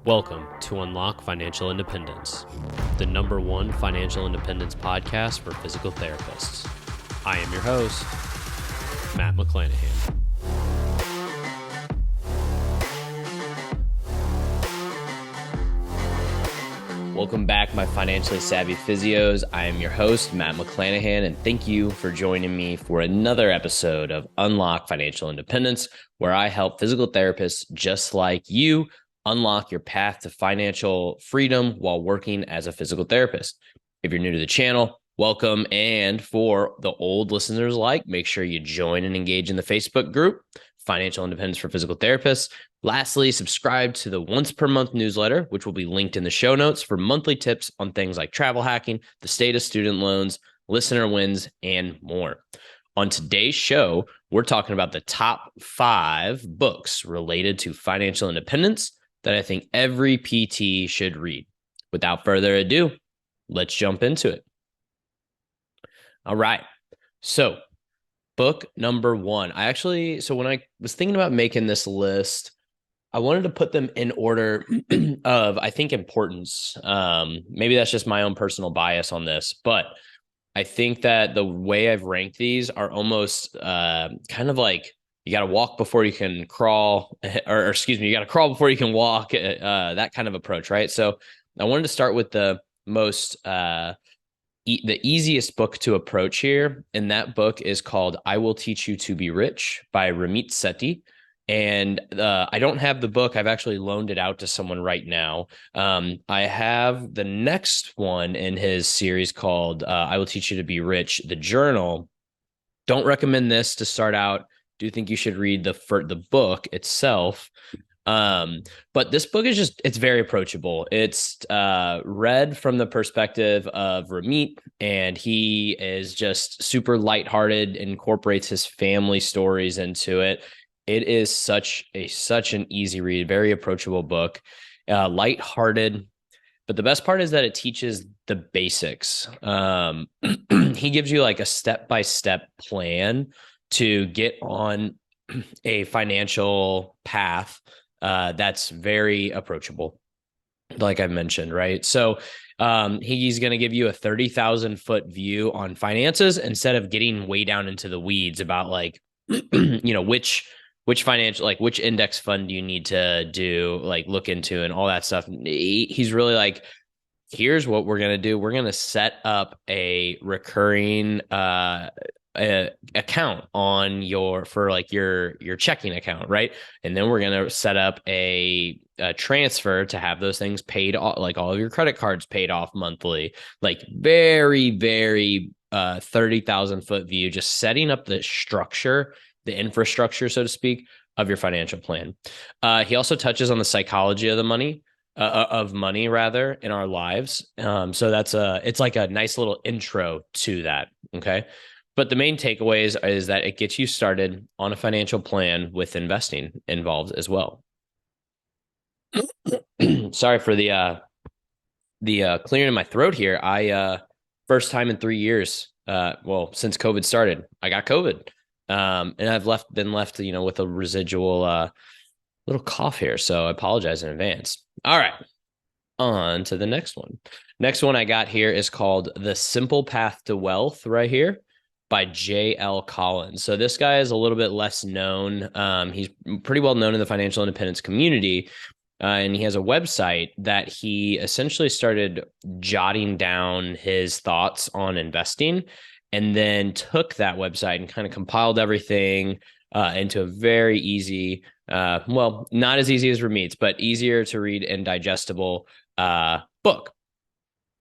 Welcome to Unlock Financial Independence, the #1 financial independence podcast for physical therapists. I am your host, Matt McClanahan. Welcome back, my financially savvy physios. I am your host, Matt McClanahan, and thank you for joining me for another episode of Unlock Financial Independence, where I help physical therapists just like you unlock your path to financial freedom while working as a physical therapist. If you're new to the channel, welcome. And for the old listeners make sure you join and engage in the Facebook group, Financial Independence for Physical Therapists. Lastly, subscribe to the once per month newsletter, which will be linked in the show notes for monthly tips on things like travel hacking, the state of student loans, listener wins, and more. On today's show, we're talking about the top 5 books related to financial independence that I think every PT should read. Without further ado, let's jump into it. All right. So book number 1. So when I was thinking about making this list, I wanted to put them in order of, I think, importance. Maybe that's just my own personal bias on this, but I think that the way I've ranked these are almost kind of like you got to walk before you can crawl, or excuse me, you got to crawl before you can walk, that kind of approach, right? So I wanted to start with the most, the easiest book to approach here. And that book is called I Will Teach You to Be Rich by Ramit Sethi. And I don't have the book. I've actually loaned it out to someone right now. I have the next one in his series called I Will Teach You to Be Rich, the journal. Don't recommend this to start out. Do think you should read the book itself. But this book is it's very approachable. It's read from the perspective of Ramit, and he is just super lighthearted, incorporates his family stories into it. It is such an easy read, very approachable book, lighthearted. But the best part is that it teaches the basics. He gives you like a step-by-step plan to get on a financial path that's very approachable, like I've mentioned, right? So he's going to give you a 30,000-foot view on finances instead of getting way down into the weeds about like, which financial, like which index fund do you need to do, like look into and all that stuff. He's really like, here's what we're going to do. We're going to set up a recurring account on your checking account, right? And then we're going to set up a transfer to have those things paid off, like all of your credit cards paid off monthly, like very, very 30,000-foot view, just setting up the structure, the infrastructure, so to speak, of your financial plan. He also touches on the psychology of the money, in our lives. So it's like a nice little intro to that. Okay. But the main takeaways is that it gets you started on a financial plan with investing involved as well. Sorry for the clearing in my throat here. I first time in 3 years, since COVID started, I got COVID. And I've been left, with a residual little cough here. So I apologize in advance. All right. On to the next one. Next one I got here is called The Simple Path to Wealth right here by J.L. Collins. So this guy is a little bit less known. He's pretty well known in the financial independence community. And he has a website that he essentially started jotting down his thoughts on investing, and then took that website and kind of compiled everything into a very easy, not as easy as Ramit's, but easier to read and digestible book.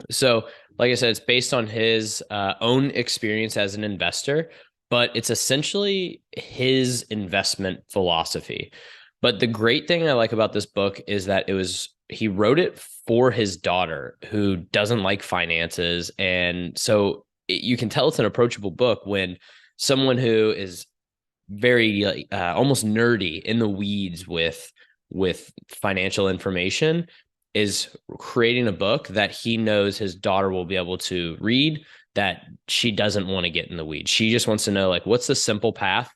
So, like I said, it's based on his own experience as an investor, but it's essentially his investment philosophy. But the great thing I like about this book is that he wrote it for his daughter who doesn't like finances. And so you can tell it's an approachable book when someone who is very almost nerdy in the weeds with financial information is creating a book that he knows his daughter will be able to read, that she doesn't want to get in the weeds. She just wants to know, like, what's the simple path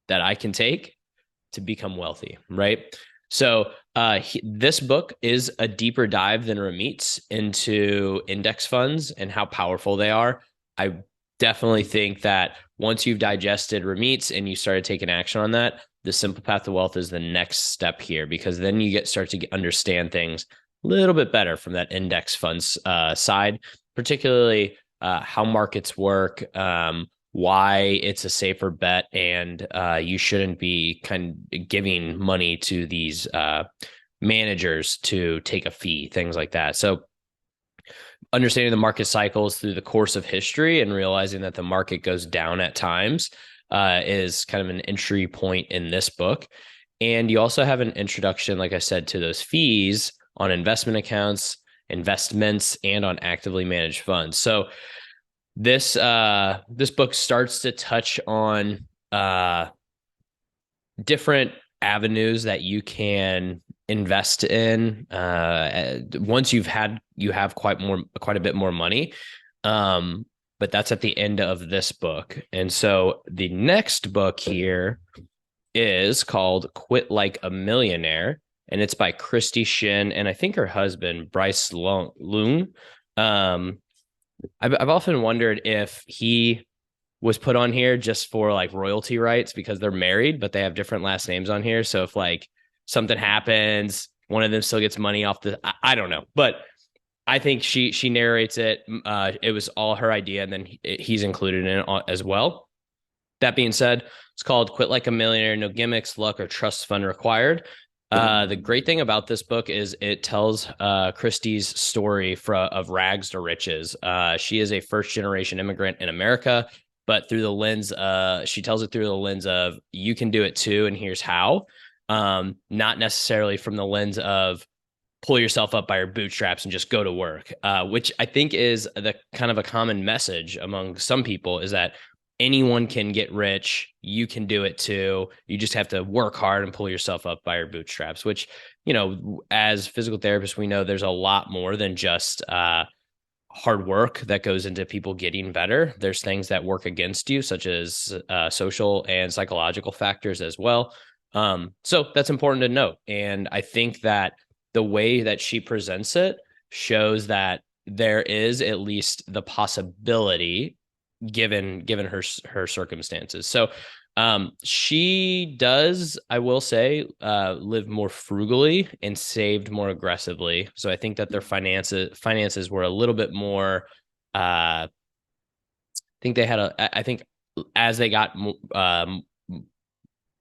that I can take to become wealthy, right? So this book is a deeper dive than Ramit's into index funds and how powerful they are. I definitely think that once you've digested Ramit's and you started taking action on that, the simple path to wealth is the next step here, because then you start to understand things a little bit better from that index funds side, particularly how markets work, why it's a safer bet, and you shouldn't be kind of giving money to these managers to take a fee, things like that. So understanding the market cycles through the course of history and realizing that the market goes down at times is kind of an entry point in this book. And you also have an introduction, like I said, to those fees on investment accounts, investments, and on actively managed funds. So this book starts to touch on different avenues that you can invest in once you have quite a bit more money. But that's at the end of this book. And so the next book here is called Quit Like a Millionaire, and it's by Christy Shin and I think her husband Bryce Loong. I've often wondered if he was put on here just for like royalty rights because they're married, but they have different last names on here. So if like something happens, one of them still gets money off I don't know, but I think she narrates it. It was all her idea, and then he's included in it as well. That being said, it's called Quit Like a Millionaire, No Gimmicks, Luck, or Trust Fund Required. The great thing about this book is it tells Christie's story of rags to riches. She is a first-generation immigrant in America, but through the lens, she tells it through the lens of you can do it too, and here's how. Not necessarily from the lens of pull yourself up by your bootstraps and just go to work, which I think is the kind of a common message among some people, is that anyone can get rich. You can do it too. You just have to work hard and pull yourself up by your bootstraps, which, as physical therapists, we know there's a lot more than just hard work that goes into people getting better. There's things that work against you, such as social and psychological factors as well. So that's important to note. And I think that the way that she presents it shows that there is at least the possibility given her circumstances. So she does, I will say, live more frugally and saved more aggressively. So I think that their finances were a little bit more I think as they got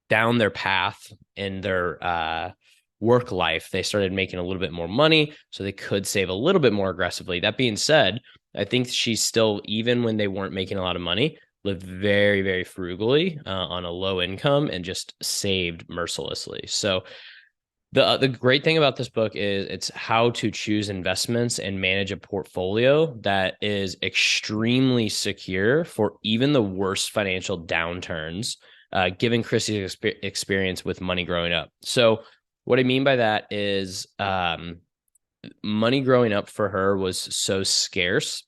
down their path in their work life, they started making a little bit more money, so they could save a little bit more aggressively. That being said, I think she's still, even when they weren't making a lot of money, lived very, very frugally on a low income and just saved mercilessly. So the great thing about this book is it's how to choose investments and manage a portfolio that is extremely secure for even the worst financial downturns, given Chrissy's experience with money growing up. So what I mean by that is money growing up for her was so scarce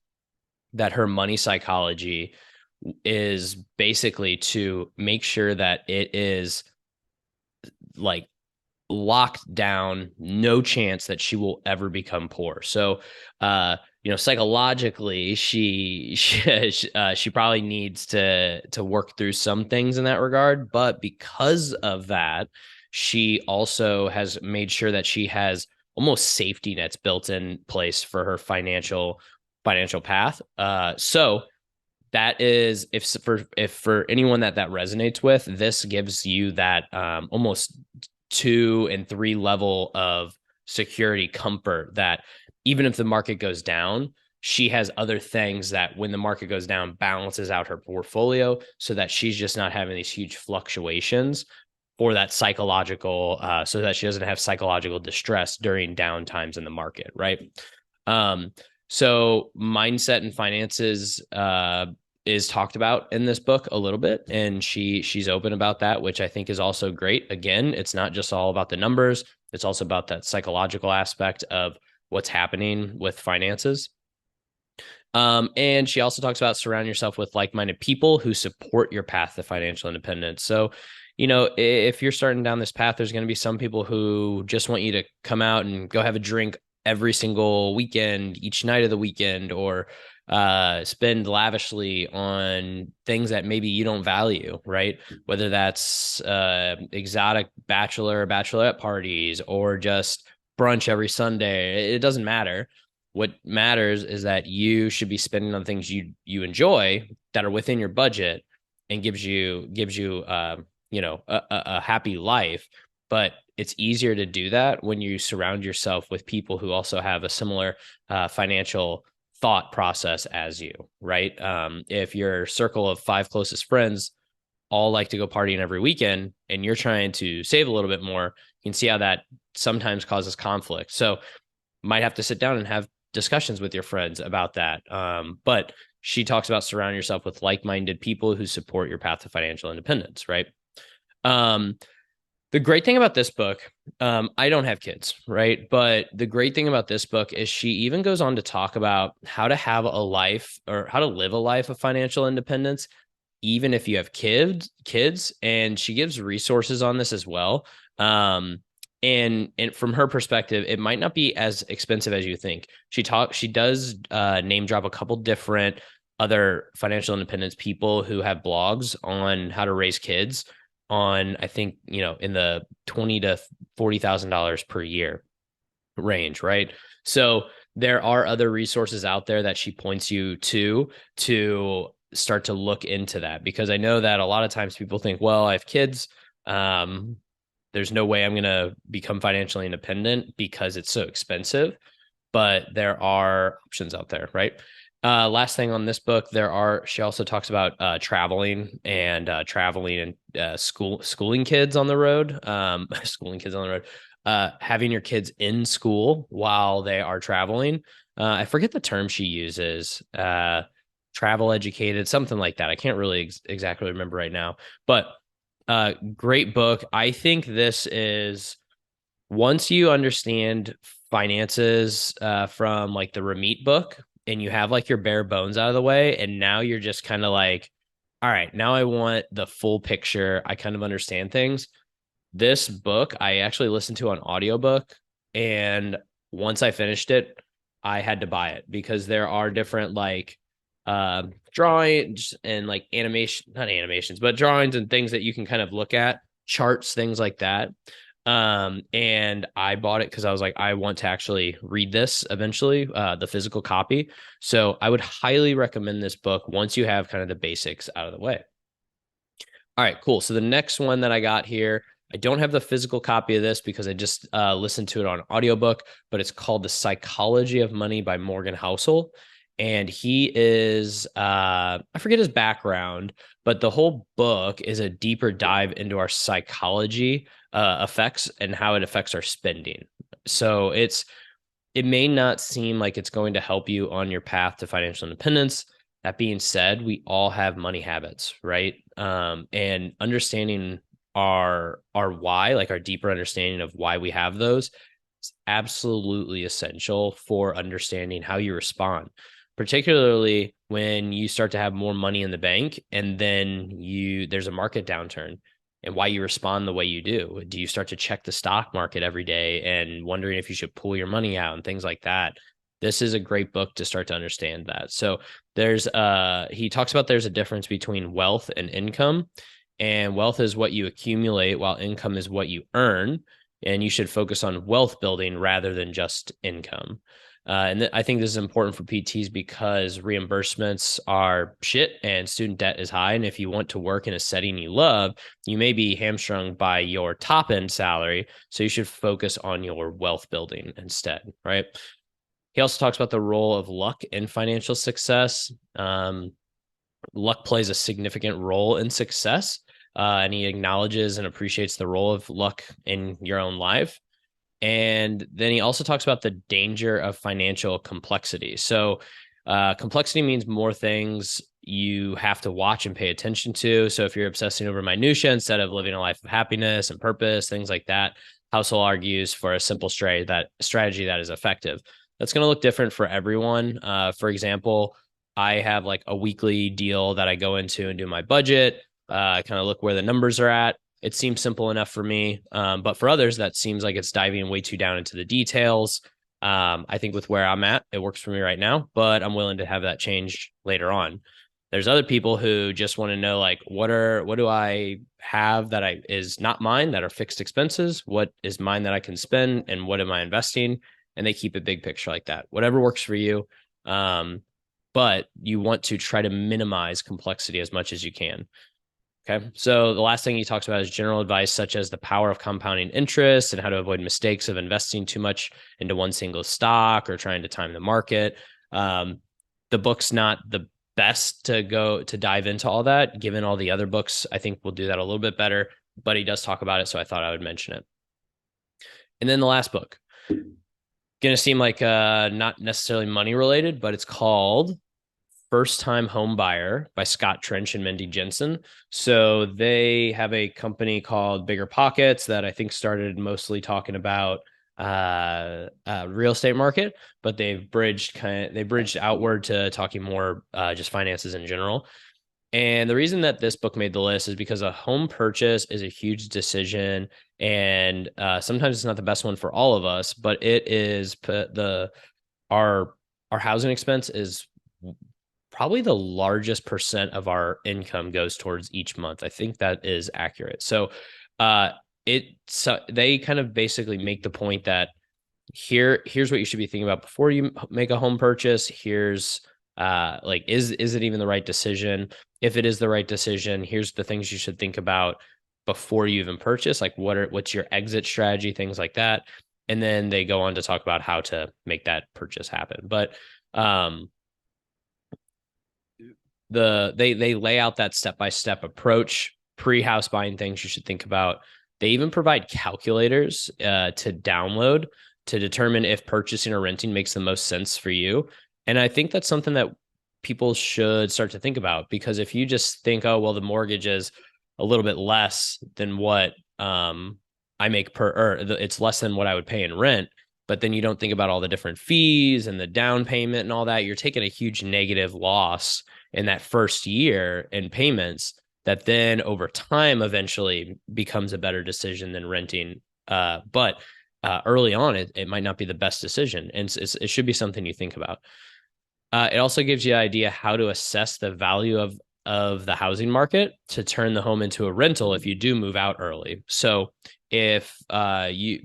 that her money psychology is basically to make sure that it is like locked down, no chance that she will ever become poor. So, psychologically, she probably needs to work through some things in that regard. But because of that, she also has made sure that she has almost safety nets built in place for her financial path. So that is, if for anyone that resonates with, this gives you that almost 2 and 3 level of security comfort that even if the market goes down, she has other things that when the market goes down balances out her portfolio, so that she's just not having these huge fluctuations for that psychological, so that she doesn't have psychological distress during down times in the market, right? So mindset and finances is talked about in this book a little bit, and she's open about that, which I think is also great. Again, it's not just all about the numbers, it's also about that psychological aspect of what's happening with finances. And she also talks about surrounding yourself with like-minded people who support your path to financial independence. So if you're starting down this path, there's going to be some people who just want you to come out and go have a drink every single weekend, each night of the weekend, or spend lavishly on things that maybe you don't value, right? Whether that's exotic bachelorette parties or just brunch every Sunday. It doesn't matter. What matters is that you should be spending on things you enjoy that are within your budget and gives you a happy life. But it's easier to do that when you surround yourself with people who also have a similar financial thought process as you, right? If your circle of 5 closest friends all like to go partying every weekend and you're trying to save a little bit more, you can see how that sometimes causes conflict. So might have to sit down and have discussions with your friends about that. But she talks about surrounding yourself with like-minded people who support your path to financial independence, right? The great thing about this book, I don't have kids, right? But the great thing about this book is she even goes on to talk about how to have a life or how to live a life of financial independence, even if you have kids, and she gives resources on this as well. And from her perspective, it might not be as expensive as you think. She does name drop a couple different other financial independence people who have blogs on how to raise kids on, I think, in the $20,000 to $40,000 per year range, right? So there are other resources out there that she points you to start to look into that, because I know that a lot of times people think, well, I have kids. There's no way I'm going to become financially independent because it's so expensive, but there are options out there, right? Last thing on this book, she also talks about traveling and schooling kids on the road, schooling kids on the road, having your kids in school while they are traveling. I forget the term she uses, travel educated, something like that. I can't really exactly remember right now, but great book. I think this is, once you understand finances from like the Ramit book, and you have like your bare bones out of the way, and now you're just kind of like, all right, now I want the full picture. I kind of understand things. This book I actually listened to on audiobook, and once I finished it, I had to buy it because there are different like drawings and like animation, not animations, but drawings and things that you can kind of look at, charts, things like that. And I bought it because I was like, I want to actually read this eventually, the physical copy. So I would highly recommend this book once you have kind of the basics out of the way. All right, cool. So the next one that I got here, I don't have the physical copy of this because I just listened to it on audiobook, but it's called The Psychology of Money by Morgan Housel. And he is, I forget his background, but the whole book is a deeper dive into our psychology effects and how it affects our spending. So it may not seem like it's going to help you on your path to financial independence. That being said, we all have money habits, right? And understanding our why, like our deeper understanding of why we have those, is absolutely essential for understanding how you respond, particularly when you start to have more money in the bank and then there's a market downturn, and why you respond the way you do. Do you start to check the stock market every day and wondering if you should pull your money out and things like that? This is a great book to start to understand that. So he talks about there's a difference between wealth and income, and wealth is what you accumulate while income is what you earn. And you should focus on wealth building rather than just income. And I think this is important for PTs because reimbursements are shit and student debt is high. And if you want to work in a setting you love, you may be hamstrung by your top end salary. So you should focus on your wealth building instead, right? He also talks about the role of luck in financial success. Luck plays a significant role in success, and he acknowledges and appreciates the role of luck in your own life. And then he also talks about the danger of financial complexity. So complexity means more things you have to watch and pay attention to. So if you're obsessing over minutia instead of living a life of happiness and purpose, things like that, Housel argues for a simple strategy that is effective. That's going to look different for everyone. For example, I have like a weekly deal that I go into and do my budget. I kind of look where the numbers are at. it seems simple enough for me. But for others, that seems like it's diving way too down into the details. I think with where I'm at, it works for me right now, but I'm willing to have that change later on. There's other people who just want to know, like, what do I have that I is not mine, that are fixed expenses? What is mine that I can spend, and what am I investing? And they keep a big picture like that. Whatever works for you. But you want to try to minimize complexity as much as you can. Okay. So the last thing he talks about is general advice, such as the power of compounding interest and how to avoid mistakes of investing too much into one single stock or trying to time the market. The book's not the best to dive into all that, given all the other books. I think we'll do that a little bit better, but he does talk about it. So I thought I would mention it. And then the last book, going to seem like not necessarily money related, but it's called First Time Home Buyer by Scott Trench and Mindy Jensen. So they have a company called Bigger Pockets that I think started mostly talking about real estate market, but they bridged outward to talking more just finances in general. And the reason that this book made the list is because a home purchase is a huge decision, and sometimes it's not the best one for all of us, but it is our housing expense is probably the largest percent of our income goes towards each month. I think that is accurate. So they kind of basically make the point that here's what you should be thinking about before you make a home purchase. Here's like, is it even the right decision? If it is the right decision, here's the things you should think about before you even purchase. Like, what's your exit strategy, things like that. And then they go on to talk about how to make that purchase happen. But they lay out that step-by-step approach, pre-house buying things you should think about. They even provide calculators to download to determine if purchasing or renting makes the most sense for you. And I think that's something that people should start to think about, because if you just think, oh, well, the mortgage is a little bit less than what I make it's less than what I would pay in rent, but then you don't think about all the different fees and the down payment and all that, you're taking a huge negative loss in that first year in payments that then over time eventually becomes a better decision than renting. But early on, it might not be the best decision. And it should be something you think about. It also gives you an idea how to assess the value of the housing market to turn the home into a rental if you do move out early. So if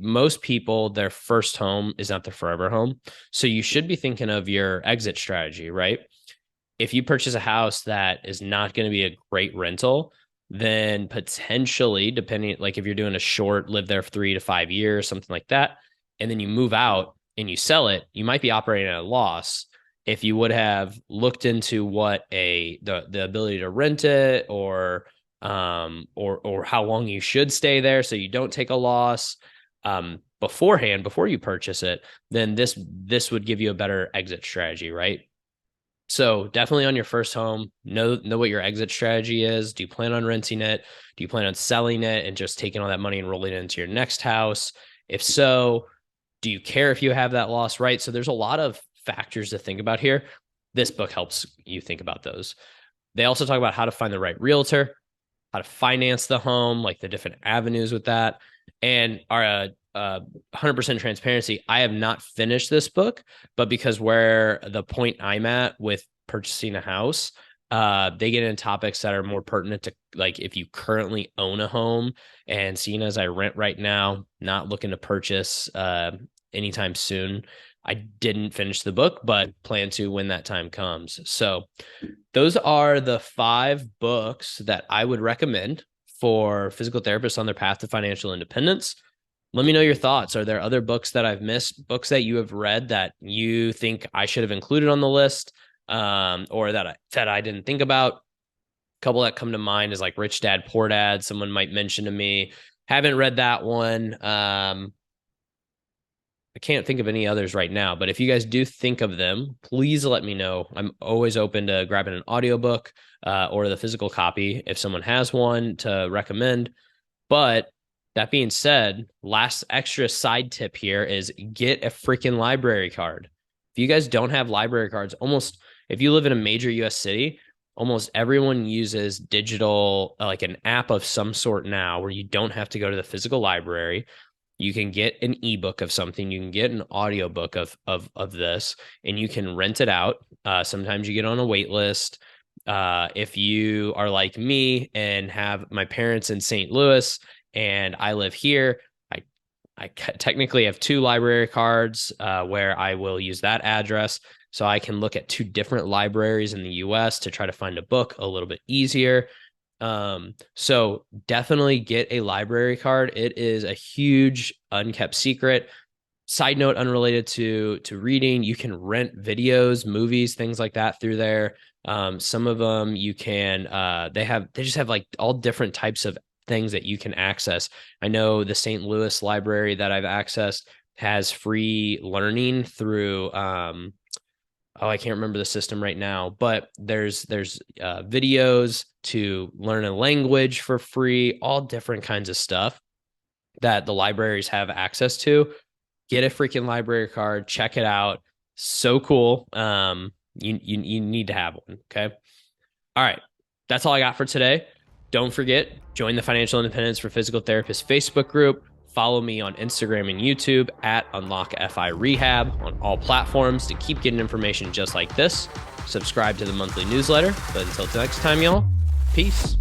most people, their first home is not their forever home. So you should be thinking of your exit strategy, right? If you purchase a house that is not going to be a great rental, then potentially, depending, like if you're doing a short, live there for 3 to 5 years, something like that, and then you move out and you sell it, you might be operating at a loss. If you would have looked into what the ability to rent it, or how long you should stay there so you don't take a loss beforehand, before you purchase it, then this would give you a better exit strategy, right? So definitely on your first home, know what your exit strategy is. Do you plan on renting it? Do you plan on selling it and just taking all that money and rolling it into your next house? If so, do you care if you have that loss, right? So there's a lot of factors to think about here. This book helps you think about those. They also talk about how to find the right realtor, how to finance the home, like the different avenues with that. And our 100% transparency, I have not finished this book, but because where the point I'm at with purchasing a house, they get into topics that are more pertinent to, like, if you currently own a home, and seeing as I rent right now, not looking to purchase anytime soon. I didn't finish the book, but plan to when that time comes. So those are the 5 books that I would recommend for physical therapists on their path to financial independence. Let me know your thoughts. Are there other books that I've missed, books that you have read that you think I should have included on the list, or that I didn't think about? A couple that come to mind is like Rich Dad, Poor Dad. Someone might mention to me. Haven't read that one. I can't think of any others right now, but if you guys do think of them, please let me know. I'm always open to grabbing an audiobook or the physical copy if someone has one to recommend. But that being said, last extra side tip here is get a freaking library card. If you guys don't have library cards, if you live in a major US city, almost everyone uses digital, like an app of some sort now where you don't have to go to the physical library. You can get an ebook of something, you can get an audiobook of this, and you can rent it out. Sometimes you get on a wait list. If you are like me and have my parents in St. Louis and I live here, I technically have two library cards where I will use that address. So I can look at two different libraries in the US to try to find a book a little bit easier. So definitely get a library card. It is a huge unkept secret. Side note, unrelated to reading, you can rent videos, movies, things like that through there. Some of them you can they just have like all different types of things that you can access. I know the St. Louis library that I've accessed has free learning through I can't remember the system right now, but there's videos to learn a language for free, all different kinds of stuff that the libraries have access to. Get a freaking library card, check it out. So cool. You need to have one. Okay. All right. That's all I got for today. Don't forget, join the Financial Independence for Physical Therapists Facebook group. Follow me on Instagram and YouTube at UnlockFI Rehab on all platforms to keep getting information just like this. Subscribe to the monthly newsletter. But until next time, y'all, peace.